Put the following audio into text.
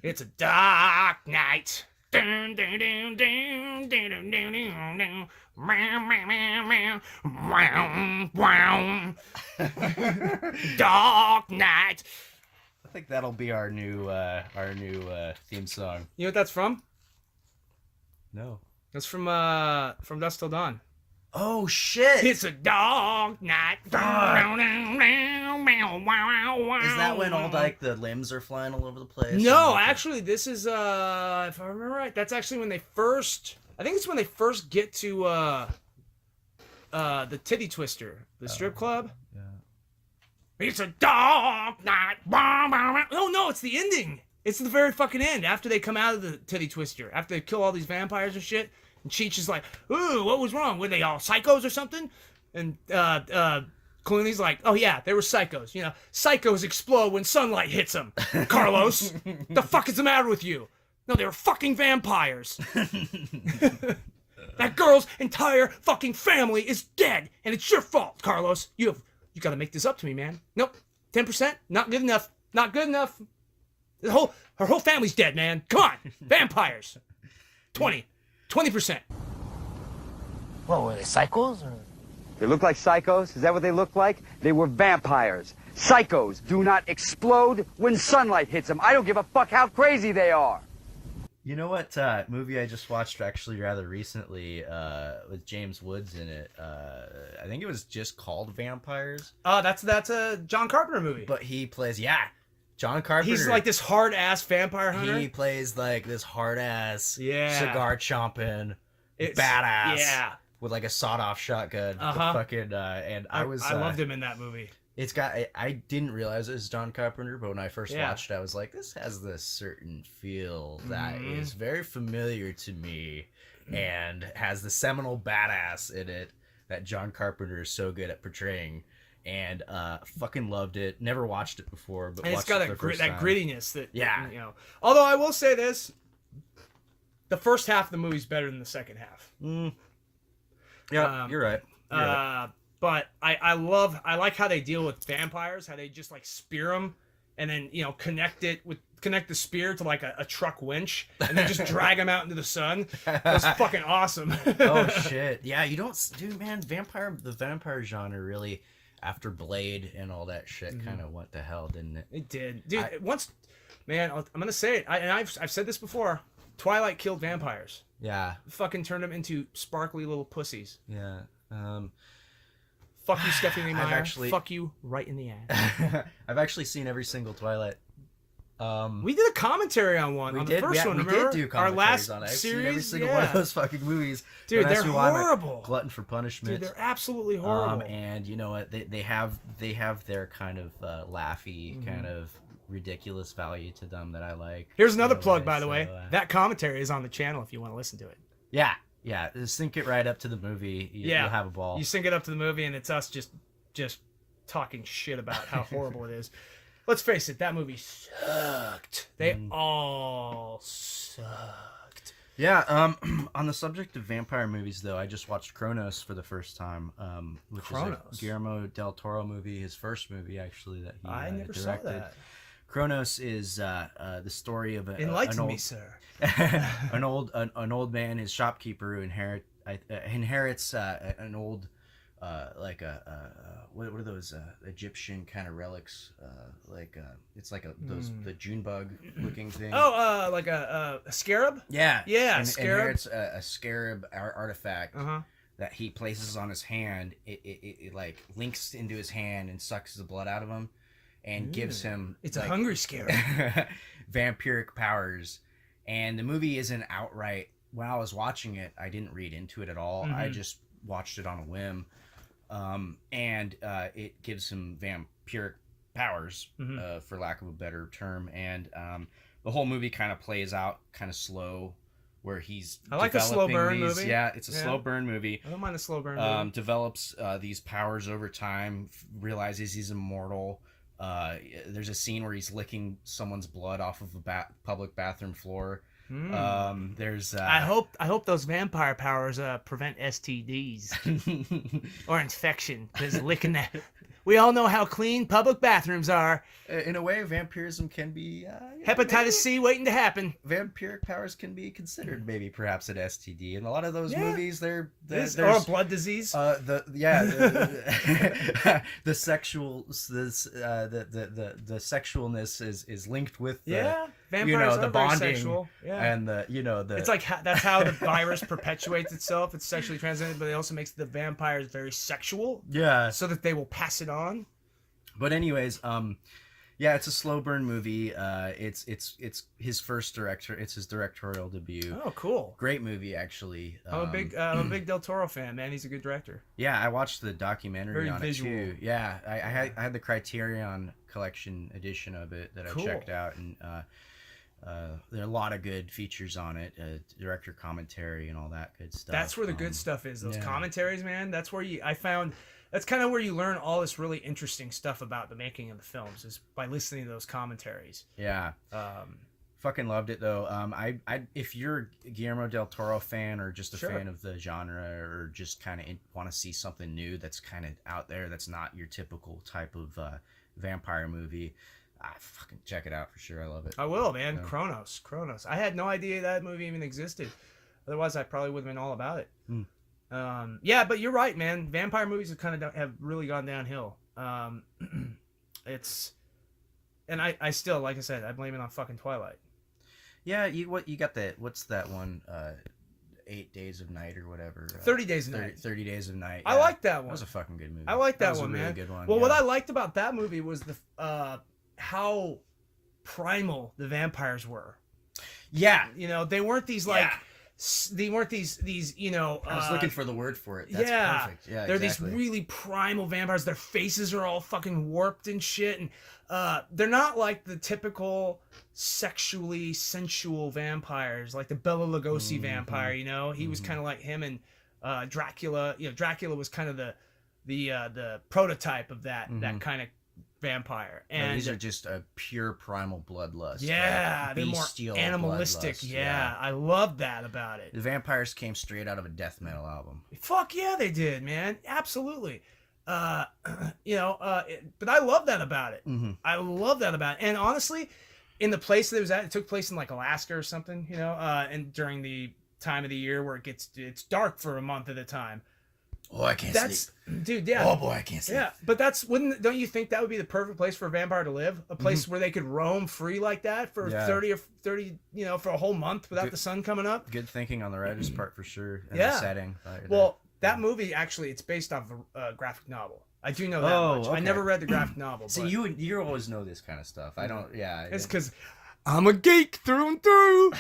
It's a dark night. Dun, dun, dun, dun, dun, dun, dun, dun, dun. Meow, meow, meow, meow. Wow, wow. Dark night. I think that'll be our new theme song. You know what that's from? No. That's from Dusk Till Dawn. Oh shit! It's a dark night. Is that when all like the limbs are flying all over the place? No, actually, this is if I remember right, that's actually when they first. I think it's when they first get to the Titty Twister, the strip club. Yeah. It's a dark night. Oh no, it's the ending. It's the very fucking end after they come out of the Titty Twister, after they kill all these vampires and shit. And Cheech is like, ooh, what was wrong? Were they all psychos or something? And Clooney's like, oh yeah, they were psychos. You know, psychos explode when sunlight hits them. Carlos, the fuck is the matter with you? No, they were fucking vampires. That girl's entire fucking family is dead, and it's your fault, Carlos. You gotta make this up to me, man. Nope, 10%, not good enough. Not good enough. Her whole family's dead, man. Come on, vampires. 20%. What were they, psychos? Or... They look like psychos? Is that what they look like? They were vampires. Psychos do not explode when sunlight hits them. I don't give a fuck how crazy they are. You know what movie I just watched actually rather recently with James Woods in it? I think it was just called Vampires. Oh, that's a John Carpenter movie. But he plays, John Carpenter. He's like this hard-ass vampire hunter. He plays like this hard-ass, cigar chomping, badass. Yeah. With like a sawed-off shotgun. Fucking, and I loved him in that movie. It's got. I didn't realize it was John Carpenter, but when I first watched it, I was like, this has this certain feel that is very familiar to me, and has the seminal badass in it that John Carpenter is so good at portraying. And fucking loved it. Never watched it before, but and watched it's got it for that grittiness that you know. Although I will say this, the first half of the movie's better than the second half. Yeah, you're right. But I like how they deal with vampires, how they just like spear them and then connect the spear to like a truck winch and then just drag them out into the sun. That's fucking awesome. Oh shit, yeah, dude, man, the vampire genre really. After Blade and all that shit kind of went to hell, didn't it? It did. Dude, man, I'm going to say it. I've said this before. Twilight killed vampires. Yeah. Fucking turned them into sparkly little pussies. Yeah. Fuck you, Stephanie Meyer. Fuck you right in the ass. I've actually seen every single Twilight. We did a commentary on one. The first one. We remember? did do Our last on it. I've series. seen every single one of those fucking movies. Dude, they're horrible. Glutton for Punishment. Dude, they're absolutely horrible. And you know what? They have their kind of laughy, kind of ridiculous value to them that I like. Here's another plug, by the way. That commentary is on the channel if you want to listen to it. Yeah. Sync it right up to the movie. You'll have a ball. You sync it up to the movie, and it's us just talking shit about how horrible it is. Let's face it, that movie sucked. They all sucked. Yeah, on the subject of vampire movies, though, I just watched Cronos for the first time, which is a Guillermo del Toro movie, his first movie, actually, that he I never directed. saw that. Kronos is the story of Enlighten me, sir. an old man, his shopkeeper, who inherits an old what are those Egyptian kind of relics? It's like the June bug looking thing. Oh, like a scarab? Yeah, scarab. Inherits a scarab artifact that he places on his hand. It like links into his hand and sucks the blood out of him, and gives him a hungry scarab. Vampiric powers. And the movie isn't outright. When I was watching it, I didn't read into it at all. I just watched it on a whim. And it gives him vampiric powers, for lack of a better term. And the whole movie kind of plays out kind of slow, where he's I like a slow burn movie. Yeah, it's a slow burn movie. I don't mind a slow burn movie. Develops these powers over time, realizes he's immortal. There's a scene where he's licking someone's blood off of a public bathroom floor. There's I hope those vampire powers prevent STDs or infection, because licking that We all know how clean public bathrooms are. In a way, vampirism can be Hepatitis C waiting to happen. Vampiric powers can be considered maybe perhaps an STD. In a lot of those movies, Or a blood disease. The sexual the sexualness is linked with vampires the are bonding very sexual. Yeah. and the It's like that's how the virus perpetuates itself. It's sexually transmitted, but it also makes the vampires very sexual. Yeah. So that they will pass it on. But anyways, it's a slow burn movie. It's his first It's his directorial debut. Oh, cool. Great movie, actually. I'm a big Del Toro fan, man. He's a good director. Yeah, I watched the documentary Very on visual. it too. Yeah, I had the Criterion Collection edition of it that I checked out, and there are a lot of good features on it, director commentary and all that good stuff. That's where the good stuff is. Those commentaries, man. That's where that's kind of where you learn all this really interesting stuff about the making of the films, is by listening to those commentaries. Yeah. Fucking loved it though. If you're a Guillermo del Toro fan or just a fan of the genre, or just kind of want to see something new that's kind of out there, that's not your typical type of vampire movie, fucking check it out for sure. I love it. I will, man. So. Chronos. I had no idea that movie even existed. Otherwise, I probably would have been all about it. But you're right, man. Vampire movies have really gone downhill. I still, like I said, I blame it on fucking Twilight. Yeah, you got that? What's that one? 8 Days of Night or whatever. 30 Days of Night. 30 Days of Night. Yeah. I like that one. That was a fucking good movie. I like that one, was a man. Really good one. Well, what I liked about that movie was how primal the vampires were. Yeah, they weren't these they weren't these I was looking for the word for it. That's perfect. Yeah, they're these really primal vampires. Their faces are all fucking warped and shit, and they're not like the typical sexually sensual vampires, like the Bela Lugosi vampire. He was kind of like him, and Dracula. Dracula was kind of the prototype of that kind of vampire. And these are just a pure primal bloodlust. Yeah, they're more animalistic. Yeah, I love that about it. The vampires came straight out of a death metal album. Fuck yeah, they did, man. Absolutely. But I love that about it. I love that about it. And honestly, in the place that it was at, it took place in like Alaska or something, and during the time of the year where it's dark for a month at a time. Oh, I can't sleep. Dude, yeah. Oh boy, I can't sleep. Yeah, but don't you think that would be the perfect place for a vampire to live? A place where they could roam free like that for 30 for a whole month without the sun coming up? Good thinking on the writer's part for sure. And the setting. That movie actually, it's based off a graphic novel. I do know that much. Okay. I never read the graphic novel. See, you always know this kind of stuff. I don't. Yeah. It's because I'm a geek through and through.